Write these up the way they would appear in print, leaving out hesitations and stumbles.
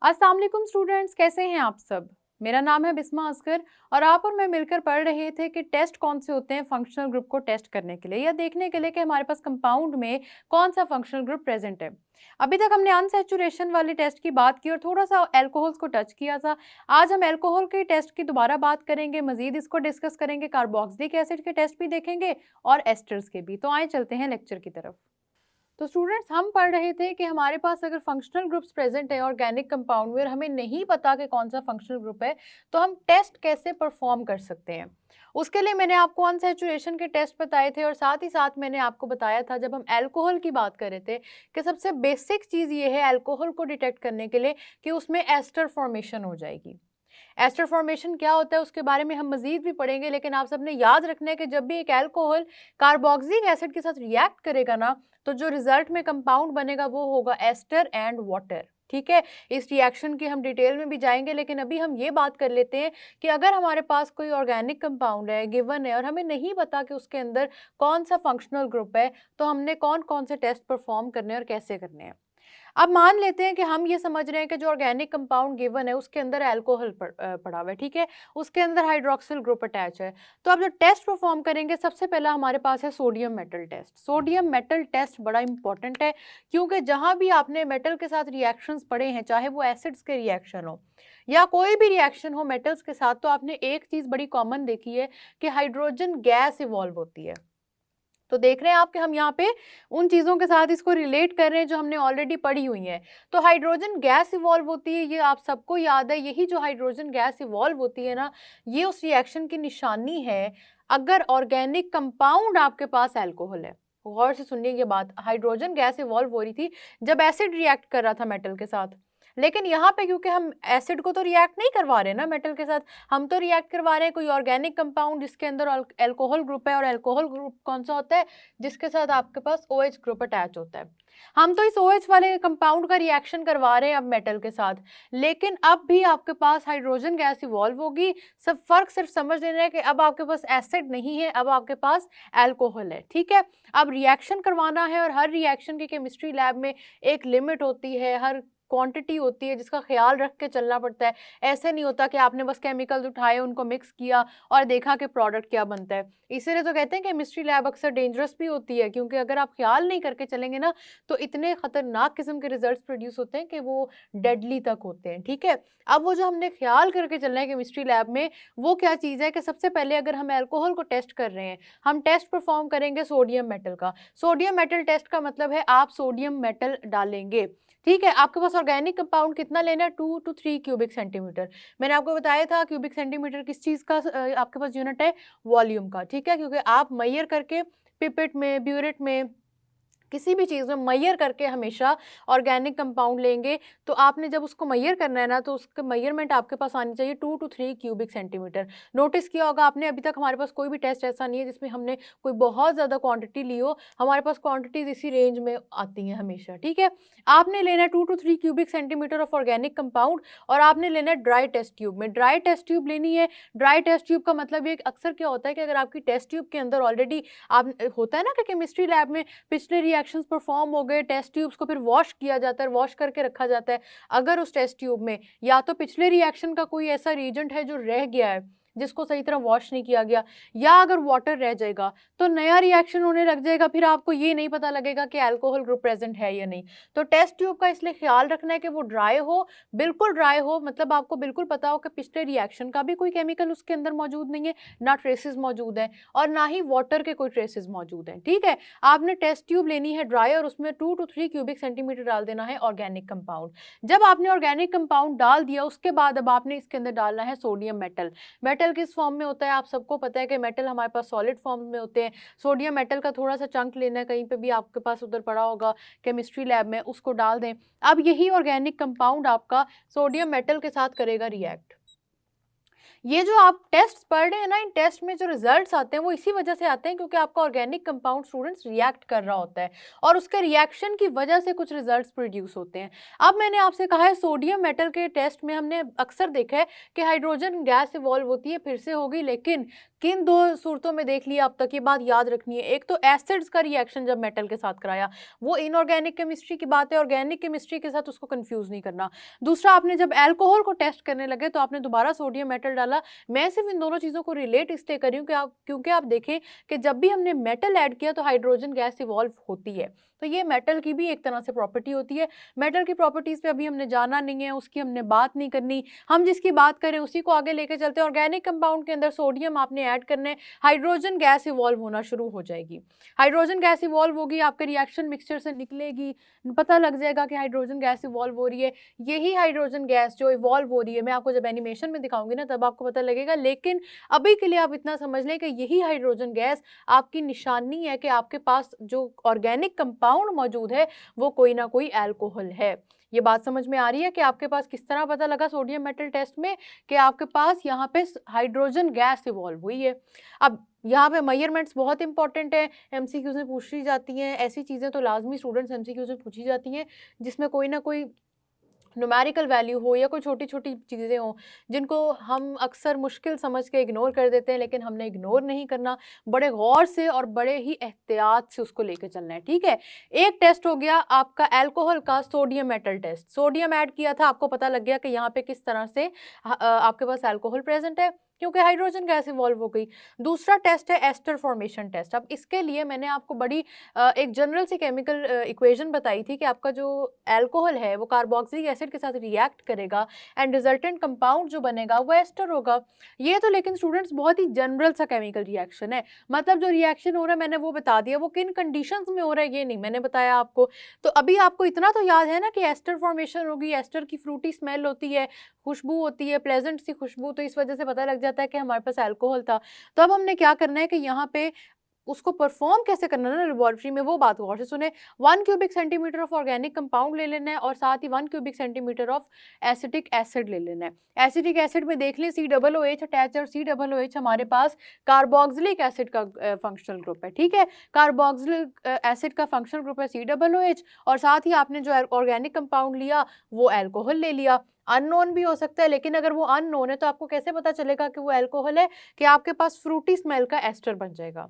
अस्सलाम वालेकुम स्टूडेंट्स, कैसे हैं आप सब। मेरा नाम है बिस्मा असगर और आप और मैं मिलकर पढ़ रहे थे कि टेस्ट कौन से होते हैं फंक्शनल ग्रुप को टेस्ट करने के लिए या देखने के लिए कि हमारे पास कंपाउंड में कौन सा फंक्शनल ग्रुप प्रेजेंट है। अभी तक हमने अनसैचुरेशन वाले टेस्ट की बात की और थोड़ा सा एल्कोहल्स को टच किया था। आज हम एल्कोहल के टेस्ट की दोबारा बात करेंगे, मजीद इसको डिस्कस करेंगे, कार्बोक्सिलिक एसिड के टेस्ट भी देखेंगे और एस्टर्स के भी। तो आए चलते हैं लेक्चर की तरफ। तो स्टूडेंट्स, हम पढ़ रहे थे कि हमारे पास अगर फंक्शनल ग्रुप्स प्रेजेंट है ऑर्गेनिक कंपाउंड में और हमें नहीं पता कि कौन सा फंक्शनल ग्रुप है, तो हम टेस्ट कैसे परफॉर्म कर सकते हैं। उसके लिए मैंने आपको अनसैचुरेशन के टेस्ट बताए थे और साथ ही साथ मैंने आपको बताया था जब हम अल्कोहल की बात कर रहे थे कि सबसे बेसिक चीज़ ये है अल्कोहल को डिटेक्ट करने के लिए कि उसमें एस्टर फॉर्मेशन हो जाएगी। एस्टर फॉर्मेशन क्या होता है उसके बारे में हम मजीद भी पढ़ेंगे, लेकिन आप सबने याद रखना है कि जब भी एक अल्कोहल कार्बोक्सिलिक एसिड के साथ रिएक्ट करेगा ना, तो जो रिजल्ट में कंपाउंड बनेगा वो होगा एस्टर एंड वाटर। ठीक है, इस रिएक्शन की हम डिटेल में भी जाएंगे, लेकिन अभी हम ये बात कर लेते हैं कि अगर हमारे पास कोई ऑर्गेनिक कंपाउंड है गिवन है और हमें नहीं पता कि उसके अंदर कौन सा फंक्शनल ग्रुप है, तो हमने कौन कौन से टेस्ट परफॉर्म करने हैं और कैसे करने हैं। अब मान लेते हैं कि हम ये समझ रहे हैं कि जो ऑर्गेनिक कंपाउंड गिवन है उसके अंदर अल्कोहल पड़ा हुआ है, ठीक है, उसके अंदर हाइड्रोक्सिल ग्रुप अटैच है। तो अब जो टेस्ट परफॉर्म करेंगे सबसे पहला हमारे पास है sodium metal test. Sodium metal test बड़ा इंपॉर्टेंट है क्योंकि जहाँ भी आपने मेटल के साथ रिएक्शंस पढ़े हैं, चाहे वो एसिड्स के रिएक्शन हो या कोई भी रिएक्शन हो मेटल्स के साथ, तो आपने एक चीज़ बड़ी कॉमन देखी है कि हाइड्रोजन गैस इवॉल्व होती है। तो देख रहे हैं आप कि हम यहाँ पे उन चीज़ों के साथ इसको रिलेट कर रहे हैं जो हमने ऑलरेडी पढ़ी हुई हैं। तो हाइड्रोजन गैस इवॉल्व होती है, ये आप सबको याद है। यही जो हाइड्रोजन गैस इवॉल्व होती है ना, ये उस रिएक्शन की निशानी है अगर ऑर्गेनिक कंपाउंड आपके पास अल्कोहल है। गौर से सुनिए ये बात, हाइड्रोजन गैस इवॉल्व हो रही थी जब एसिड रिएक्ट कर रहा था मेटल के साथ, लेकिन यहाँ पे क्योंकि हम एसिड को तो रिएक्ट नहीं करवा रहे ना मेटल के साथ, हम तो रिएक्ट करवा रहे हैं कोई ऑर्गेनिक कंपाउंड जिसके अंदर अल्कोहल ग्रुप है। और अल्कोहल ग्रुप कौन सा होता है? जिसके साथ आपके पास OH ग्रुप अटैच होता है। हम तो इस OH वाले कंपाउंड का रिएक्शन करवा रहे हैं अब मेटल के साथ, लेकिन अब भी आपके पास हाइड्रोजन गैस इवॉल्व होगी। सब फर्क सिर्फ समझ लेना है कि अब आपके पास एसिड नहीं है, अब आपके पास अल्कोहल है। ठीक है, अब रिएक्शन करवाना है और हर रिएक्शन की केमिस्ट्री लैब में एक लिमिट होती है, हर क्वांटिटी होती है जिसका ख्याल रख के चलना पड़ता है। ऐसे नहीं होता कि आपने बस केमिकल्स उठाए, उनको मिक्स किया और देखा कि प्रोडक्ट क्या बनता है। इसीलिए तो कहते हैं केमिस्ट्री लैब अक्सर डेंजरस भी होती है, क्योंकि अगर आप ख्याल नहीं करके चलेंगे ना, तो इतने खतरनाक किस्म के रिजल्ट्स प्रोड्यूस होते हैं कि वो डेडली तक होते हैं। ठीक है, अब वो जो हमने ख्याल करके चलना है केमिस्ट्री लैब में, वो क्या चीज़ है कि सबसे पहले अगर हम अल्कोहल को टेस्ट कर रहे हैं, हम टेस्ट परफॉर्म करेंगे सोडियम मेटल का। सोडियम मेटल टेस्ट का मतलब है आप सोडियम मेटल डालेंगे। ठीक है, आपके पास ऑर्गेनिक कंपाउंड कितना लेना है? 2 to 3 क्यूबिक सेंटीमीटर। मैंने आपको बताया था क्यूबिक सेंटीमीटर किस चीज़ का आपके पास यूनिट है? वॉल्यूम का। ठीक है, क्योंकि आप मेजर करके पिपेट में, ब्यूरेट में, किसी भी चीज़ में मेजर करके हमेशा ऑर्गेनिक कंपाउंड लेंगे। तो आपने जब उसको मेजर करना है ना, तो उसका मेजरमेंट आपके पास आनी चाहिए 2 to 3 क्यूबिक सेंटीमीटर। नोटिस किया होगा आपने, अभी तक हमारे पास कोई भी टेस्ट ऐसा नहीं है जिसमें हमने कोई बहुत ज़्यादा क्वांटिटी ली हो। हमारे पास क्वांटिटीज इसी रेंज में आती हैं हमेशा। ठीक है, आपने लेना है 2 to 3 cubic centimetre of organic compound और आपने लेना है ड्राई टेस्ट ट्यूब में। ड्राई टेस्ट ट्यूब लेनी है। ड्राई टेस्ट ट्यूब का मतलब ये अक्सर क्या होता है कि अगर आपकी टेस्ट ट्यूब के अंदर ऑलरेडी आप होता है ना कि केमिस्ट्री लैब में पिछले रिएक्शंस परफॉर्म हो गए, टेस्ट ट्यूब्स को फिर वॉश किया जाता है, वॉश करके रखा जाता है। अगर उस टेस्ट ट्यूब में या तो पिछले रिएक्शन का कोई ऐसा रीजेंट है जो रह गया है, जिसको सही तरह वॉश नहीं किया गया, या अगर वाटर रह जाएगा तो नया रिएक्शन होने लग जाएगा, फिर आपको ये नहीं पता लगेगा कि अल्कोहल ग्रुप प्रेजेंट है या नहीं। तो टेस्ट ट्यूब का इसलिए ख्याल रखना है कि वो ड्राई हो, बिल्कुल ड्राई हो, मतलब आपको बिल्कुल पता हो कि पिछले रिएक्शन का भी कोई केमिकल उसके अंदर मौजूद नहीं है, ना ट्रेसेस मौजूद हैं और ना ही वाटर के कोई ट्रेसेस मौजूद हैं। ठीक है, आपने टेस्ट ट्यूब लेनी है ड्राई और उसमें 2 to 3 क्यूबिक सेंटीमीटर डाल देना है ऑर्गेनिक कंपाउंड। जब आपने ऑर्गेनिक कंपाउंड डाल दिया, उसके बाद अब आपने इसके अंदर डालना है सोडियम मेटल। मेटल किस फॉर्म में होता है? आप सबको पता है कि मेटल हमारे पास सॉलिड फॉर्म में होते हैं। सोडियम मेटल का थोड़ा सा चंक लेना है, कहीं पे भी आपके पास उधर पड़ा होगा केमिस्ट्री लैब में, उसको डाल दें। अब यही ऑर्गेनिक कंपाउंड आपका सोडियम मेटल के साथ करेगा रिएक्ट। ये जो आप टेस्ट पढ़ रहे हैं ना, इन टेस्ट में जो रिजल्ट्स आते हैं वो इसी वजह से आते हैं क्योंकि आपका ऑर्गेनिक कंपाउंड स्टूडेंट्स रिएक्ट कर रहा होता है और उसके रिएक्शन की वजह से कुछ रिजल्ट्स प्रोड्यूस होते हैं। अब मैंने आपसे कहा है सोडियम मेटल के टेस्ट में हमने अक्सर देखा है कि हाइड्रोजन गैस इवॉल्व होती है, फिर से होगी, लेकिन किन दो सूरतों में देख लिया अब तक, ये बात याद रखनी है। एक तो एसिड्स का रिएक्शन जब मेटल के साथ कराया, वो इनऑर्गेनिक केमिस्ट्री की बात है, ऑर्गेनिक केमिस्ट्री के साथ उसको कंफ्यूज नहीं करना। दूसरा, आपने जब अल्कोहल को टेस्ट करने लगे तो आपने दोबारा सोडियम मेटल डाला। मैं सिर्फ इन दोनों चीज़ों को रिलेट इसलिए कर रही हूँ कि क्योंकि आप देखें कि जब भी हमने मेटल ऐड किया तो हाइड्रोजन गैस इवॉल्व होती है, तो ये मेटल की भी एक तरह से प्रॉपर्टी होती है। मेटल की प्रॉपर्टीज़ पे अभी हमने जाना नहीं है, उसकी हमने बात नहीं करनी, हम जिसकी बात करें उसी को आगे लेके चलते हैं। ऑर्गेनिक कंपाउंड के अंदर सोडियम आपने ऐड करने, हाइड्रोजन गैस इवॉल्व होना शुरू हो जाएगी। हाइड्रोजन गैस इवॉल्व होगी, आपके रिएक्शन मिक्सचर से निकलेगी, पता लग जाएगा कि हाइड्रोजन गैस इवॉल्व हो रही है। यही हाइड्रोजन गैस जो इवॉल्व हो रही है, मैं आपको जब एनिमेशन में दिखाऊंगी ना तब आपको पता लगेगा, लेकिन अभी के लिए आप इतना समझ लें कि यही हाइड्रोजन गैस आपकी निशानी है कि आपके पास जो ऑर्गेनिक कंपाउंड मौजूद है वो कोई ना कोई अल्कोहल है। ये बात समझ में आ रही है कि आपके पास किस तरह पता लगा सोडियम मेटल टेस्ट में कि आपके पास यहाँ पे हाइड्रोजन गैस इवॉल्व हुई है। अब यहाँ पे मेजरमेंट्स बहुत इंपॉर्टेंट है, एमसीक्यूज में पूछी जाती हैं, ऐसी चीज़ें तो लाजमी स्टूडेंट्स एमसीक्यूज में पूछी जाती हैं जिसमें कोई ना कोई न्यूमेरिकल वैल्यू हो या कोई छोटी छोटी चीज़ें हों जिनको हम अक्सर मुश्किल समझ के इग्नोर कर देते हैं, लेकिन हमने इग्नोर नहीं करना, बड़े गौर से और बड़े ही एहतियात से उसको लेके चलना है। ठीक है, एक टेस्ट हो गया आपका अल्कोहल का sodium metal test, sodium add किया था, आपको पता लग गया कि यहाँ पे किस तरह से आपके पास अल्कोहल प्रेजेंट है क्योंकि हाइड्रोजन गैस इवॉल्व हो गई। दूसरा टेस्ट है एस्टर फॉर्मेशन टेस्ट। अब इसके लिए मैंने आपको बड़ी एक जनरल सी केमिकल इक्वेशन बताई थी कि आपका जो अल्कोहल है वो कार्बोक्सिलिक एसिड के साथ रिएक्ट करेगा एंड रिजल्टेंट कंपाउंड जो बनेगा वो एस्टर होगा। ये तो लेकिन स्टूडेंट्स बहुत ही जनरल सा केमिकल रिएक्शन है, मतलब जो रिएक्शन हो रहा है मैंने वो बता दिया, वो किन कंडीशंस में हो रहा है ये नहीं मैंने बताया आपको। तो अभी आपको इतना तो याद है ना कि एस्टर फॉर्मेशन होगी, एस्टर की फ्रूटी स्मेल होती है, खुशबू होती है, प्लेजेंट सी खुशबू, तो इस वजह से पता लग जाता है कि हमारे पास अल्कोहल था। तो अब हमने क्या करना है कि यहाँ पे उसको परफॉर्म कैसे करना है ना लेबोरेटरी में, वो बात गौर से सुने। 1 cubic centimetre of organic compound ले लेना है और साथ ही 1 cubic centimetre of acetic acid ले लेना है। एसिटिक एसिड में देख लें COOH अटैच है और COOH हमारे पास कार्बोक्सिलिक एसिड का फंक्शनल ग्रुप है। ठीक है, कार्बोक्सिलिक एसिड का फंक्शनल ग्रुप है COOH और साथ ही आपने जो ऑर्गेनिक कंपाउंड लिया वो अल्कोहल ले लिया। अननोन भी हो सकता है, लेकिन अगर वो अननोन है तो आपको कैसे पता चलेगा कि वो अल्कोहल है, कि आपके पास फ्रूटी स्मेल का एस्टर बन जाएगा।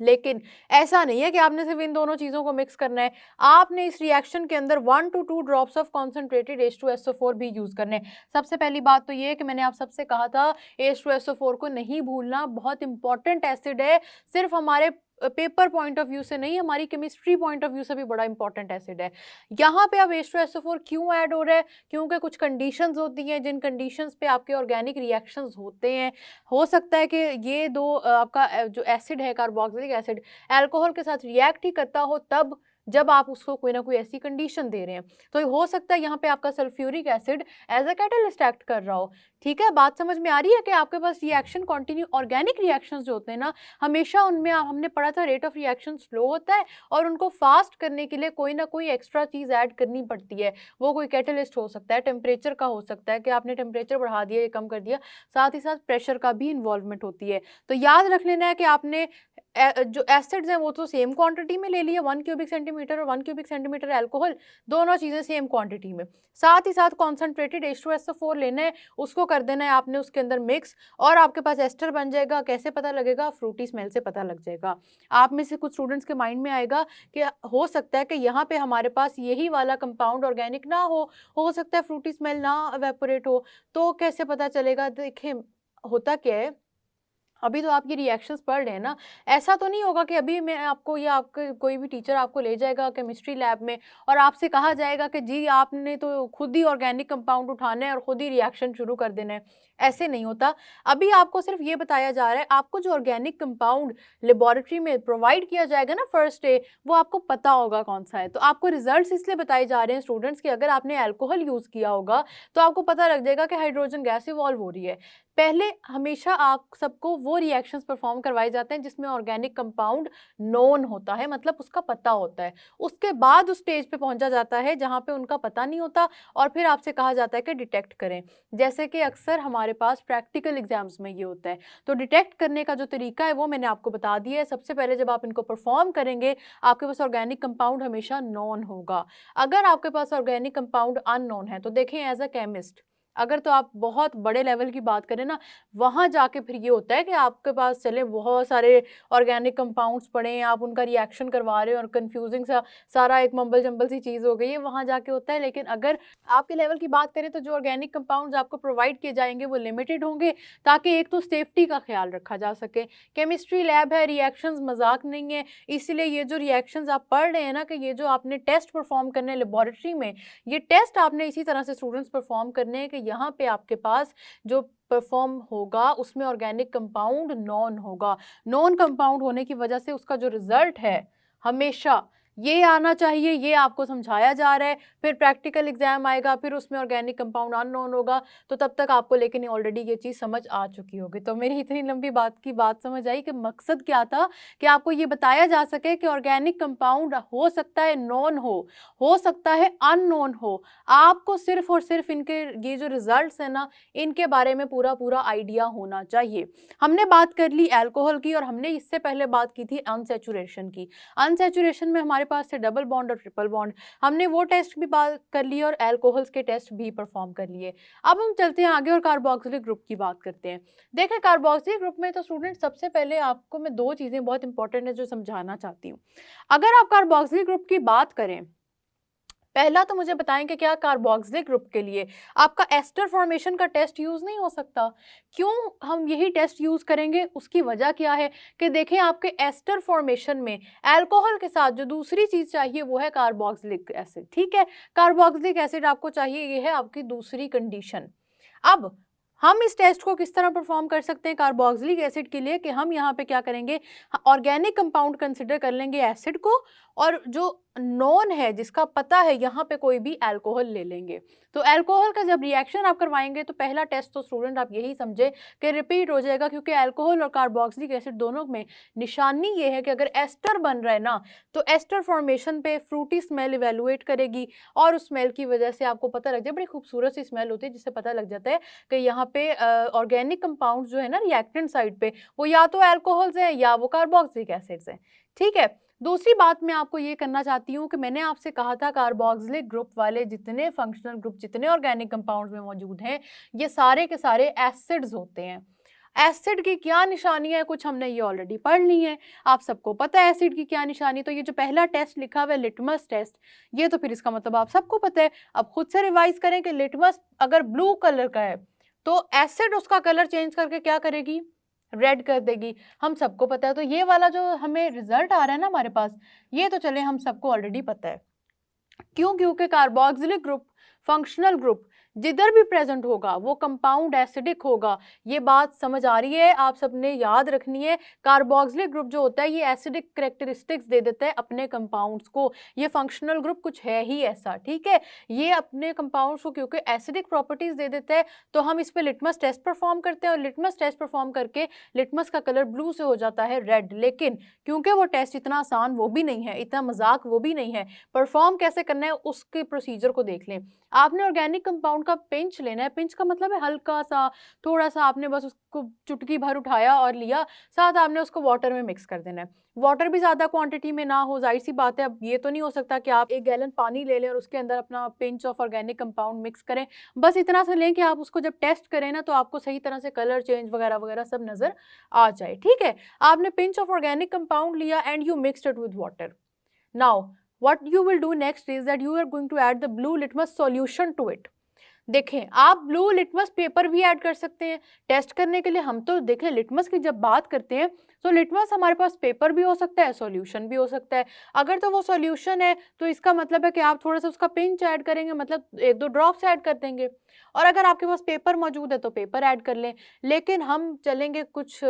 लेकिन ऐसा नहीं है कि आपने सिर्फ इन दोनों चीज़ों को मिक्स करना है, आपने इस रिएक्शन के अंदर 1 to 2 drops of concentrated H2SO4 भी यूज़ करने हैं। सबसे पहली बात तो ये है कि मैंने आप सबसे कहा था H2SO4 को नहीं भूलना, बहुत इंपॉर्टेंट एसिड है, सिर्फ हमारे पेपर पॉइंट ऑफ व्यू से नहीं, हमारी केमिस्ट्री पॉइंट ऑफ व्यू से भी बड़ा इंपॉर्टेंट एसिड है। यहाँ पे अब H2SO4 क्यों ऐड हो रहा है, क्योंकि कुछ कंडीशंस होती हैं जिन कंडीशंस पे आपके ऑर्गेनिक रिएक्शंस होते हैं। हो सकता है कि ये दो आपका जो एसिड है कार्बोक्सिलिक एसिड अल्कोहल के साथ रिएक्ट ही करता हो तब जब आप उसको कोई ना कोई ऐसी कंडीशन दे रहे हैं, तो हो सकता है यहाँ पे आपका sulphuric acid as a catalyst act कर रहा हो। ठीक है, बात समझ में आ रही है कि आपके पास रिएक्शन कंटिन्यू, ऑर्गेनिक रिएक्शंस जो होते हैं ना हमेशा उनमें हमने पढ़ा था रेट ऑफ रिएक्शन स्लो होता है और उनको फास्ट करने के लिए कोई ना कोई एक्स्ट्रा चीज़ ऐड करनी पड़ती है। वो कोई कैटलिस्ट हो सकता है, टेम्परेचर का हो सकता है कि आपने टेम्परेचर बढ़ा दिया या कम कर दिया, साथ ही साथ प्रेशर का भी इन्वॉल्वमेंट होती है। तो याद रख लेना है कि आपने जो एसिड्स हैं वो तो सेम क्वांटिटी में ले लिए, 1 क्यूबिक सेंटीमीटर और 1 क्यूबिक सेंटीमीटर अल्कोहल, दोनों चीज़ें सेम क्वांटिटी में। साथ ही साथ कॉन्सेंट्रेटेड H2SO4 लेना है, उसको कर देना है आपने उसके अंदर मिक्स और आपके पास एस्टर बन जाएगा। कैसे पता लगेगा? फ्रूटी स्मेल से पता लग जाएगा। आप में से कुछ स्टूडेंट्स के माइंड में आएगा कि हो सकता है कि यहाँ पे हमारे पास यही वाला कंपाउंड ऑर्गेनिक ना हो सकता है फ्रूटी स्मेल ना एवेपोरेट हो, तो कैसे पता चलेगा? देखें होता क्या है, अभी तो आपकी रिएक्शंस पढ़ रहे हैं ना, ऐसा तो नहीं होगा कि अभी मैं आपको या आपके कोई भी टीचर आपको ले जाएगा केमिस्ट्री लैब में और आपसे कहा जाएगा कि जी आपने तो खुद ही ऑर्गेनिक कंपाउंड उठाना है और खुद ही रिएक्शन शुरू कर देना है। ऐसे नहीं होता। अभी आपको सिर्फ ये बताया जा रहा है, आपको जो ऑर्गेनिक कंपाउंड लेबोरेटरी में प्रोवाइड किया जाएगा ना फर्स्ट डे, वो आपको पता होगा कौन सा है। तो आपको रिजल्ट्स इसलिए बताए जा रहे हैं स्टूडेंट्स कि अगर आपने अल्कोहल यूज़ किया होगा तो आपको पता लग जाएगा कि हाइड्रोजन गैस इवॉल्व हो रही है। पहले हमेशा आप सबको वो रिएक्शंस परफॉर्म करवाए जाते हैं जिसमें ऑर्गेनिक कंपाउंड नोन होता है, मतलब उसका पता होता है। उसके बाद उस स्टेज पे पहुंचा जाता है जहां पे उनका पता नहीं होता और फिर आपसे कहा जाता है कि डिटेक्ट करें। जैसे कि अक्सर हमारे पास प्रैक्टिकल एग्जाम्स में ये होता है। तो डिटेक्ट करने का जो तरीका है वो मैंने आपको बता दिया है। सबसे पहले जब आप इनको परफॉर्म करेंगे आपके पास ऑर्गेनिक कंपाउंड हमेशा नॉन होगा। अगर आपके पास ऑर्गेनिक कंपाउंड अननोन है तो देखें, एज अ केमिस्ट अगर तो आप बहुत बड़े लेवल की बात करें ना, वहाँ जाके फिर ये होता है कि आपके पास चले बहुत सारे ऑर्गेनिक कंपाउंड्स पड़े हैं, आप उनका रिएक्शन करवा रहे हो और कंफ्यूजिंग सा सारा एक मम्बल जम्बल सी चीज़ हो गई है, वहाँ जाके होता है। लेकिन अगर आपके लेवल की बात करें तो जो ऑर्गेनिक कंपाउंड्स आपको प्रोवाइड किए जाएंगे वो लिमिटेड होंगे, ताकि एक तो सेफ्टी का ख्याल रखा जा सके। केमिस्ट्री लैब है, रिएक्शंस मजाक नहीं है, इसीलिए ये जो रिएक्शंस आप पढ़ रहे हैं ना, कि ये जो आपने टेस्ट परफॉर्म करने लेबोरेटरी में, ये टेस्ट आपने इसी तरह से स्टूडेंट्स परफॉर्म करने हैं कि यहाँ पे आपके पास जो परफॉर्म होगा उसमें ऑर्गेनिक कंपाउंड नॉन होगा। नॉन कंपाउंड होने की वजह से उसका जो रिजल्ट है हमेशा ये आना चाहिए, ये आपको समझाया जा रहा है। फिर प्रैक्टिकल एग्जाम आएगा, फिर उसमें ऑर्गेनिक कंपाउंड अननोन होगा, तो तब तक आपको लेकिन ऑलरेडी ये चीज़ समझ आ चुकी होगी। तो मेरी इतनी लंबी बात की बात समझ आई कि मकसद क्या था, कि आपको ये बताया जा सके कि ऑर्गेनिक कंपाउंड हो सकता है नॉन हो सकता है अननोन हो। आपको सिर्फ और सिर्फ इनके ये जो रिजल्ट्स हैं ना, इनके बारे में पूरा पूरा आइडिया होना चाहिए। हमने बात कर ली अल्कोहल की, और हमने इससे पहले बात की थी अनसैचुरेशन की। अनसैचुरेशन में हमारे पास थे डबल बॉन्ड और ट्रिपल बॉन्ड, हमने वो टेस्ट भी बात कर ली और अल्कोहल्स के टेस्ट भी परफॉर्म कर लिए। अब हम चलते हैं आगे और कार्बोक्सिलिक ग्रुप की बात करते हैं। देखें, कार्बोक्सिलिक ग्रुप में तो स्टूडेंट सबसे पहले आपको मैं दो चीज़ें बहुत इंपॉर्टेंट है जो समझाना चाहती हूँ। अगर आप कार्बोक्सिलिक ग्रुप की बात करें, पहला तो मुझे बताएं कि क्या कार्बोक्सिलिक ग्रुप के लिए आपका एस्टर फॉर्मेशन का टेस्ट यूज नहीं हो सकता? क्यों हम यही टेस्ट यूज करेंगे, उसकी वजह क्या है कि देखें, आपके एस्टर फॉर्मेशन में अल्कोहल के साथ जो दूसरी चीज चाहिए वो है कार्बोक्सिलिक एसिड। ठीक है, कार्बोक्सिलिक एसिड आपको चाहिए, ये है आपकी दूसरी कंडीशन। अब हम इस टेस्ट को किस तरह परफॉर्म कर सकते हैं कार्बोक्सिलिक एसिड के लिए, कि हम यहाँ पे क्या करेंगे, ऑर्गेनिक कंपाउंड कंसिडर कर लेंगे एसिड को, और जो नॉन है जिसका पता है यहाँ पे कोई भी अल्कोहल ले लेंगे। तो अल्कोहल का जब रिएक्शन आप करवाएंगे तो पहला टेस्ट तो स्टूडेंट आप यही समझे कि रिपीट हो जाएगा, क्योंकि अल्कोहल और कार्बोक्सिलिक एसिड दोनों में निशानी ये है कि अगर एस्टर बन रहा है ना, तो एस्टर फॉर्मेशन पे फ्रूटी स्मेल इवेलुएट करेगी, और उस स्मेल की वजह से आपको पता लग जाए, बड़ी खूबसूरत सी स्मेल होती है जिससे पता लग जाता है कि यहाँ पे ऑर्गेनिक कंपाउंड जो है ना रिएक्टेंट साइड पे, वो या तो अल्कोहल्स हैं या वो कार्बोक्सिलिक एसिड्स हैं। ठीक है, दूसरी बात मैं आपको ये करना चाहती हूँ कि मैंने आपसे कहा था कार्बोक्सिलिक ग्रुप वाले जितने फंक्शनल ग्रुप, जितने ऑर्गेनिक कंपाउंड्स में मौजूद हैं, ये सारे के सारे एसिड्स होते हैं। एसिड की क्या निशानी है, कुछ हमने ये ऑलरेडी पढ़ ली है, आप सबको पता है एसिड की क्या निशानी। तो ये जो पहला टेस्ट लिखा हुआ है लिटमस टेस्ट, ये तो फिर इसका मतलब आप सबको पता है। अब खुद से रिवाइज करें कि लिटमस अगर ब्लू कलर का है तो एसिड उसका कलर चेंज करके क्या करेगी, रेड कर देगी, हम सबको पता है। तो ये वाला जो हमें रिजल्ट आ रहा है ना हमारे पास, ये तो चले हम सबको ऑलरेडी पता है। क्यों? क्योंकि कार्बोक्सिलिक ग्रुप, फंक्शनल ग्रुप जिधर भी प्रेजेंट होगा वो कंपाउंड एसिडिक होगा। ये बात समझ आ रही है, आप सबने याद रखनी है। कार्बोक्सिलिक ग्रुप जो होता है ये एसिडिक कैरेक्टरिस्टिक्स दे देता है अपने कंपाउंड्स को। ये फंक्शनल ग्रुप कुछ है ही ऐसा, ठीक है, ये अपने कंपाउंड्स को क्योंकि एसिडिक प्रॉपर्टीज दे देता है, तो हम इस पे लिटमस टेस्ट परफॉर्म करते हैं, और लिटमस टेस्ट परफॉर्म करके लिटमस का कलर ब्लू से हो जाता है रेड। लेकिन क्योंकि वो टेस्ट इतना आसान वो भी नहीं है, इतना मजाक वो भी नहीं है, परफॉर्म कैसे करना है उसके प्रोसीजर को देख लें। आपने ऑर्गेनिक कंपाउंड का पिंच लेना है, पिंच का मतलब है हल्का सा, थोड़ा सा आपने बस उसको चुटकी भर उठाया और लिया, साथ आपने उसको वाटर में मिक्स कर देना है। वाटर भी ज़्यादा क्वांटिटी में ना हो, जाहिर सी बात है। अब ये तो नहीं हो सकता कि आप 1 गैलन पानी ले लें और उसके अंदर अपना pinch of organic compound mix करें। बस इतना सा लें कि आप उसको जब टेस्ट करें ना तो आपको सही तरह से कलर चेंज वगैरह वगैरह सब नज़र आ जाए। ठीक है, आपने पिंच ऑफ ऑर्गेनिक कंपाउंड लिया and you mixed it with water. Now what you will do next is that you are going to add the blue litmus solution to it। देखें, आप ब्लू लिटमस पेपर भी add कर सकते हैं test करने के लिए। हम तो देखें लिटमस की जब बात करते हैं तो लिटमस हमारे पास पेपर भी हो सकता है, सॉल्यूशन भी हो सकता है। अगर तो वो सॉल्यूशन है तो इसका मतलब है कि आप थोड़ा सा उसका पिंच ऐड करेंगे, मतलब 1-2 ड्रॉप्स ऐड कर देंगे, और अगर आपके पास पेपर मौजूद है तो पेपर ऐड कर लें। लेकिन हम चलेंगे कुछ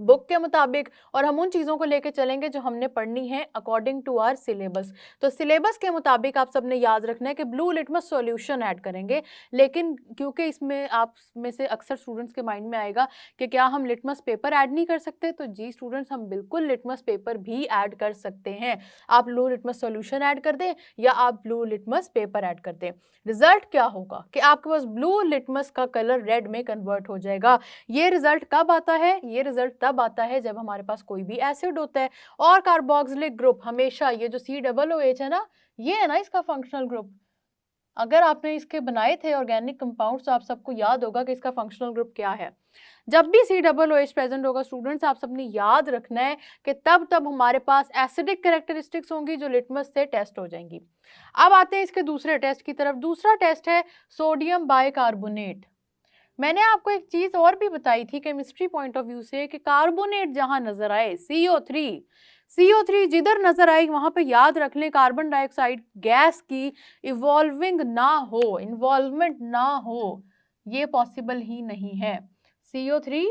बुक के मुताबिक, और हम उन चीज़ों को लेके चलेंगे जो हमने पढ़नी है अकॉर्डिंग टू आवर सिलेबस। तो सिलेबस के मुताबिक आप सबने याद रखना है कि ब्लू लिटमस सॉल्यूशन ऐड करेंगे, लेकिन क्योंकि इसमें आप में से अक्सर स्टूडेंट्स के माइंड में आएगा कि क्या हम लिटमस पेपर ऐड नहीं कर सकते, तो जी स्टूडेंट्स, हम बिल्कुल लिटमस पेपर भी ऐड कर सकते हैं। आप ब्लू लिटमस सॉल्यूशन ऐड कर दें या आप ब्लू लिटमस पेपर ऐड कर दें, रिजल्ट क्या होगा कि आपके पास ब्लू लिटमस का कलर रेड में कन्वर्ट हो जाएगा। ये रिजल्ट कब आता है? ये रिजल्ट तब आता है जब हमारे पास कोई भी एसिड होता है और कार्बोक्सिलिक ग्रुप हमेशा, ये जो COOH है ना, ये है ना इसका फंक्शनल ग्रुप। अगर आपने इसके बनाए थे ऑर्गेनिक कंपाउंड्स तो आप सबको याद होगा कि इसका फंक्शनल ग्रुप क्या है। जब भी COOH प्रेजेंट होगा स्टूडेंट्स, आप सबने याद रखना है कि तब हमारे पास एसिडिक कैरेक्टरिस्टिक्स होंगी जो लिटमस से टेस्ट हो जाएंगी। अब आते हैं इसके दूसरे टेस्ट की तरफ। दूसरा टेस्ट है सोडियम बाइकार्बोनेट। मैंने आपको एक चीज और भी बताई थी केमिस्ट्री पॉइंट ऑफ व्यू से कि कार्बोनेट जहां नजर आए, CO3 जिधर नजर आई वहां पे याद रख लें कार्बन डाइऑक्साइड गैस की इन्वॉल्वमेंट ना हो, ये पॉसिबल ही नहीं है। CO3,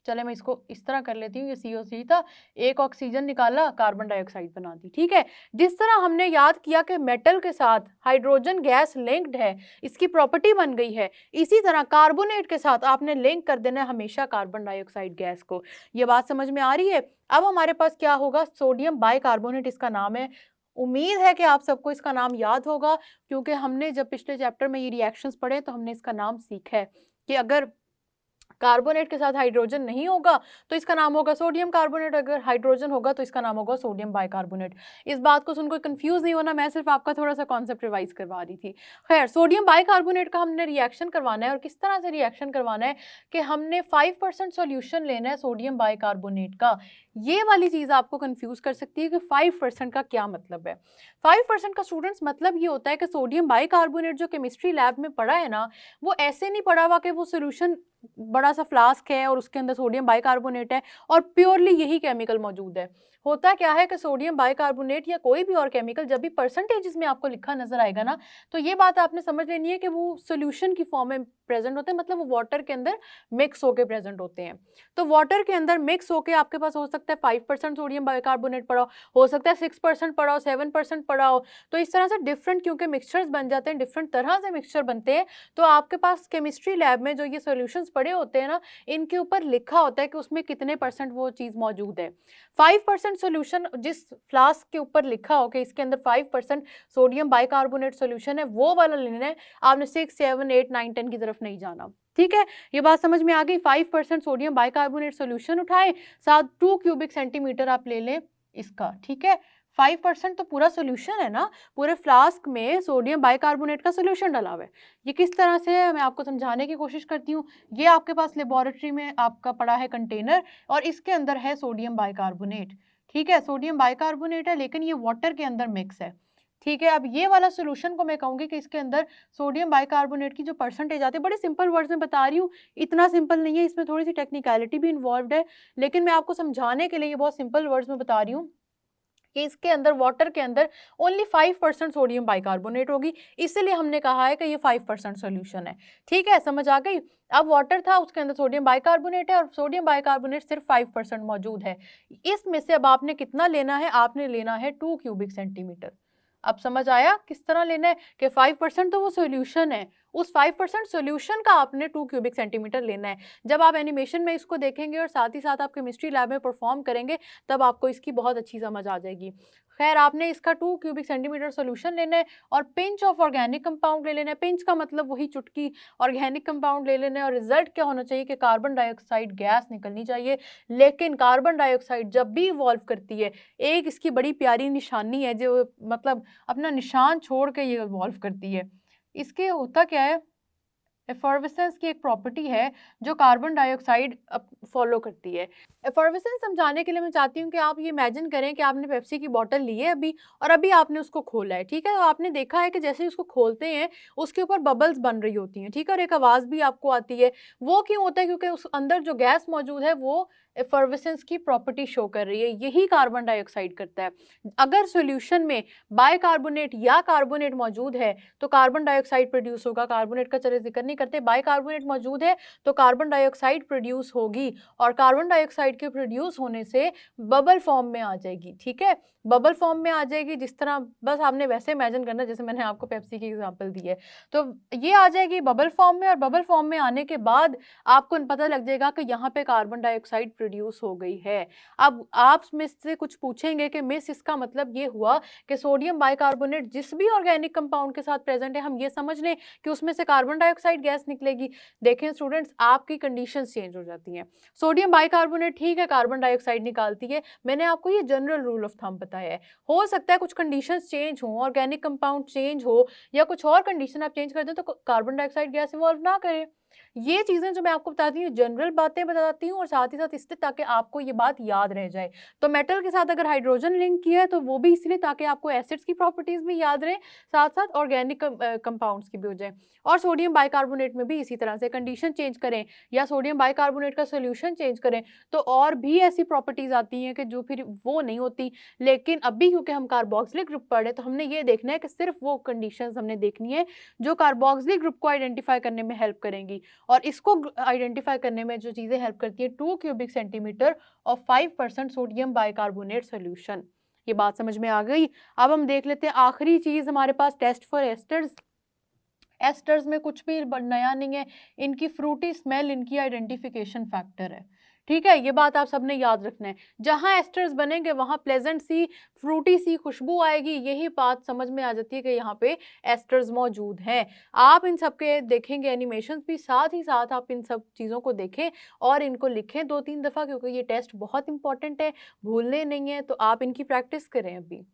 चले मैं इसको इस तरह कर लेती हूँ, ये CO3 था, एक ऑक्सीजन निकाला, कार्बन डाइऑक्साइड बना दी, ठीक है। जिस तरह हमने याद किया कि मेटल के साथ हाइड्रोजन गैस लिंक्ड है, इसकी प्रॉपर्टी बन गई है, इसी तरह कार्बोनेट के साथ आपने लिंक कर देना है हमेशा कार्बन डाइऑक्साइड गैस को। ये बात समझ में आ रही है? अब हमारे पास क्या होगा, सोडियम बाइकार्बोनेट इसका नाम है। उम्मीद है कि आप सबको इसका नाम याद होगा, क्योंकि हमने जब पिछले चैप्टर में ये रिएक्शंस पढ़े तो हमने इसका नाम सीखा है कि अगर कार्बोनेट के साथ हाइड्रोजन नहीं होगा तो इसका नाम होगा सोडियम कार्बोनेट, अगर हाइड्रोजन होगा तो इसका नाम होगा सोडियम बाइकार्बोनेट। इस बात को सुनकर कंफ्यूज नहीं होना, मैं सिर्फ आपका थोड़ा सा कॉन्सेप्ट रिवाइज करवा रही थी। खैर, सोडियम बाइकार्बोनेट का हमने रिएक्शन करवाना है, और किस तरह से रिएक्शन करवाना है कि हमने 5% सोल्यूशन लेना है सोडियम बाइकार्बोनेट का। ये वाली चीज़ आपको कंफ्यूज कर सकती है कि 5% का क्या मतलब है। 5% का स्टूडेंट्स मतलब ये होता है कि सोडियम बाइकार्बोनेट जो केमिस्ट्री लैब में पढ़ा है ना, वो ऐसे नहीं पढ़ा हुआ कि वो सोल्यूशन बड़ा सा फ्लास्क है और उसके अंदर सोडियम बाइकार्बोनेट है और प्योरली यही केमिकल मौजूद है। होता क्या है कि सोडियम बाइकार्बोनेट या कोई भी और केमिकल जब भी परसेंटेजेस में आपको लिखा नजर आएगा ना, तो ये बात आपने समझ लेनी है कि वो सोल्यूशन की फॉर्म में प्रेजेंट होते हैं, मतलब वो वाटर के अंदर मिक्स होकर प्रेजेंट होते हैं। तो वाटर के अंदर मिक्स होकर आपके पास हो सकता है 5% सोडियम बाइकार्बोनेट पड़ा हो सकता है 6% पड़ा हो, 7% पड़ा हो। तो इस तरह से डिफरेंट क्योंकि मिक्सचर्स बन जाते हैं, डिफरेंट तरह से मिक्सचर बनते हैं, तो आपके पास केमिस्ट्री लैब में जो ये सोल्यूशंस पड़े होते हैं ना, इनके ऊपर लिखा होता है कि उसमें कितने % वो चीज़ मौजूद है। 5% सोल्यूशन जिस फ्लास्क के ऊपर लिखा हो कि इसके अंदर 5% सोडियम बाइकार्बोनेट सोल्यूशन है, वो वाला लेना है। आपने 6, 7, 8, 9, 10 की तरफ नहीं जाना, ठीक है। ये बात समझ में आ गई। 5% सोडियम बाइकार्बोनेट सोल्यूशन उठाए, साथ 2 क्यूबिक सेंटीमीटर आप ले लें इसका, ठीक है। 5% तो पूरा सोल्यूशन है ना, पूरे फ्लास्क में सोडियम बाइकार्बोनेट का सोल्यूशन डाला हुआ है। ये किस तरह से है मैं आपको समझाने की कोशिश करती हूँ। ये आपके पास लेबोरेटरी में आपका पड़ा है कंटेनर और इसके अंदर है सोडियम बाइकार्बोनेट, ठीक है। सोडियम बाइकार्बोनेट है लेकिन ये वाटर के अंदर मिक्स है, ठीक है। अब ये वाला सोल्यूशन को मैं कहूँगी कि इसके अंदर सोडियम बाइकार्बोनेट की जो परसेंटेज आती है, बड़े सिंपल वर्ड्स में बता रही हूँ, इतना सिंपल नहीं है, इसमें थोड़ी सी टेक्निकलिटी भी इन्वॉल्व है, लेकिन मैं आपको समझाने के लिए ये बहुत सिंपल वर्ड्स में बता रही हूँ कि इसके अंदर वाटर के अंदर ओनली 5% सोडियम बाइकार्बोनेट होगी, इसलिए हमने कहा है कि ये 5% सोल्यूशन है, ठीक है। समझ आ गई? अब वाटर था, उसके अंदर सोडियम बाइकार्बोनेट है और सोडियम बाइकार्बोनेट सिर्फ 5% मौजूद है। इसमें से अब आपने कितना लेना है? आपने लेना है 2 क्यूबिक सेंटीमीटर। अब समझ आया किस तरह लेना है कि 5% तो वो सोल्यूशन है, उस 5% सोल्यूशन का आपने 2 क्यूबिक सेंटीमीटर लेना है। जब आप एनिमेशन में इसको देखेंगे और साथ ही साथ आप केमिस्ट्री लैब में परफॉर्म करेंगे, तब आपको इसकी बहुत अच्छी समझ आ जाएगी। खैर, आपने इसका 2 क्यूबिक सेंटीमीटर सोल्यूशन लेना है और पिंच ऑफ ऑर्गेनिक कंपाउंड ले लेना है। पिंच का मतलब वही चुटकी, ऑर्गेनिक कंपाउंड ले लेना है और रिजल्ट क्या होना चाहिए कि कार्बन डाइऑक्साइड गैस निकलनी चाहिए। लेकिन कार्बन डाइऑक्साइड जब भी इवॉल्व करती है, एक इसकी बड़ी प्यारी निशानी है जो मतलब अपना निशान छोड़ के ये इवॉल्व करती है। इसके होता क्या है, एफर्वेसेंस की एक प्रॉपर्टी है जो कार्बन डाइऑक्साइड फॉलो करती है। एफर्वेसेंस समझाने के लिए मैं चाहती हूँ कि आप ये इमेजिन करें कि आपने पेप्सी की बोतल ली है अभी और अभी आपने उसको खोला है, ठीक है। तो आपने देखा है कि जैसे ही उसको खोलते हैं उसके ऊपर बबल्स बन रही होती हैं, ठीक है, और एक आवाज़ भी आपको आती है। वो क्यों होता है? क्योंकि उस अंदर जो गैस मौजूद है वो एफर्वेसेंस की प्रॉपर्टी शो कर रही है। यही कार्बन डाइऑक्साइड करता है। अगर सॉल्यूशन में बाइकार्बोनेट या कार्बोनेट मौजूद है तो कार्बन डाइऑक्साइड प्रोड्यूस होगा। कार्बोनेट का चले जिक्र नहीं करते, बाइकार्बोनेट मौजूद है तो कार्बन डाइऑक्साइड प्रोड्यूस होगी और कार्बन डाइऑक्साइड के प्रोड्यूस होने से बबल फॉर्म में आ जाएगी। ठीक है, बबल फॉर्म में आ जाएगी, जिस तरह बस आपने वैसे इमेजिन करना जैसे मैंने आपको पेप्सी की एग्जांपल दी है। तो ये आ जाएगी बबल फॉर्म में और बबल फॉर्म में आने के बाद आपको पता लग जाएगा कि यहाँ पे कार्बन डाइऑक्साइड प्रोड्यूस हो गई है। अब आप में से कुछ पूछेंगे कि मिस इसका मतलब ये हुआ कि सोडियम बाइकार्बोनेट जिस भी ऑर्गेनिक कंपाउंड के साथ प्रेजेंट है हम ये समझ लें कि उसमें से कार्बन डाइऑक्साइड गैस निकलेगी। देखें स्टूडेंट्स, आपकी कंडीशंस चेंज हो जाती हैं। सोडियम बाइकार्बोनेट ठीक है कार्बन डाइऑक्साइड निकालती है, मैंने आपको ये जनरल रूल ऑफ थंब बताया है। हो सकता है कुछ कंडीशंस चेंज हो, ऑर्गेनिक कंपाउंड चेंज हो या कुछ और कंडीशन आप चेंज कर दें तो कार्बन डाइऑक्साइड गैस इवॉल्व ना करे। ये चीजें जो मैं आपको बताती हूँ जनरल बातें बताती हूँ और साथ ही साथ इसलिए ताकि आपको ये बात याद रह जाए। तो मेटल के साथ अगर हाइड्रोजन लिंक किया है तो वो भी इसलिए ताकि आपको एसिड्स की प्रॉपर्टीज भी याद रहे, साथ साथ ऑर्गेनिक कंपाउंड्स की भी हो जाए। और सोडियम बाइकार्बोनेट में भी इसी तरह से कंडीशन चेंज करें या सोडियम बाइकार्बोनेट का सोल्यूशन चेंज करें तो और भी ऐसी प्रॉपर्टीज आती हैं कि जो फिर वो नहीं होती। लेकिन अभी क्योंकि हम कार्बोक्सिलिक ग्रुप पढ़े तो हमने ये देखना है कि सिर्फ वो कंडीशंस हमने देखनी है जो कार्बोक्सिलिक ग्रुप को आइडेंटिफाई करने में हेल्प करेंगी। और इसको आइडेंटिफाई करने में जो चीजें हेल्प करती है 2 क्यूबिक सेंटीमीटर और 5% सोडियम बाइकार्बोनेट सोल्यूशन। ये बात समझ में आ गई। अब हम देख लेते हैं आखिरी चीज हमारे पास टेस्ट फॉर एस्टर्स। एस्टर्स में कुछ भी नया नहीं है, इनकी फ्रूटी स्मेल इनकी आइडेंटिफिकेशन फैक्टर है। ठीक है, ये बात आप सबने याद रखना है। जहां एस्टर्स बनेंगे वहां प्लेजेंट सी फ्रूटी सी खुशबू आएगी, यही बात समझ में आ जाती है कि यहाँ पे एस्टर्स मौजूद हैं। आप इन सब के देखेंगे एनिमेशंस भी, साथ ही साथ आप इन सब चीज़ों को देखें और इनको लिखें 2-3 दफ़ा क्योंकि ये टेस्ट बहुत इंपॉर्टेंट है, भूलने नहीं है। तो आप इनकी प्रैक्टिस करें अभी।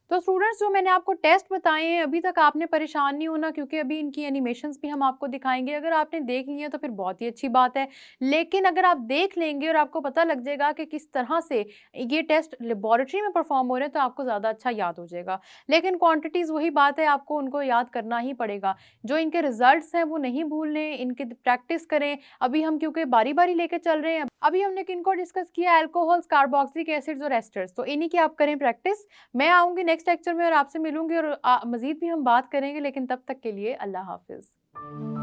तो स्टूडेंट्स जो मैंने आपको टेस्ट बताए हैं अभी तक आपने परेशान नहीं होना क्योंकि अभी इनकी एनिमेशंस भी हम आपको दिखाएंगे। अगर आपने देख लिया तो फिर बहुत ही अच्छी बात है, लेकिन अगर आप देख लेंगे और आपको पता लग जाएगा कि किस तरह से ये टेस्ट लेबोरेटरी में परफॉर्म हो रहे हैं तो आपको ज़्यादा अच्छा याद हो जाएगा। लेकिन क्वान्टिटीज़ वही बात है, आपको उनको याद करना ही पड़ेगा। जो इनके रिजल्ट्स हैं वो नहीं भूलने, इनकी प्रैक्टिस करें। अभी हम क्योंकि बारी बारी लेके चल रहे हैं, अभी हमने किनको डिस्कस किया, अल्कोहल्स, कार्बोक्सिलिक एसिड्स और एस्टर्स, तो इन्हीं की आप करें प्रैक्टिस। मैं आऊँगी नेक्स्ट लेक्चर में और आपसे मिलूंगी और मज़ीद भी हम बात करेंगे, लेकिन तब तक के लिए अल्लाह हाफिज़।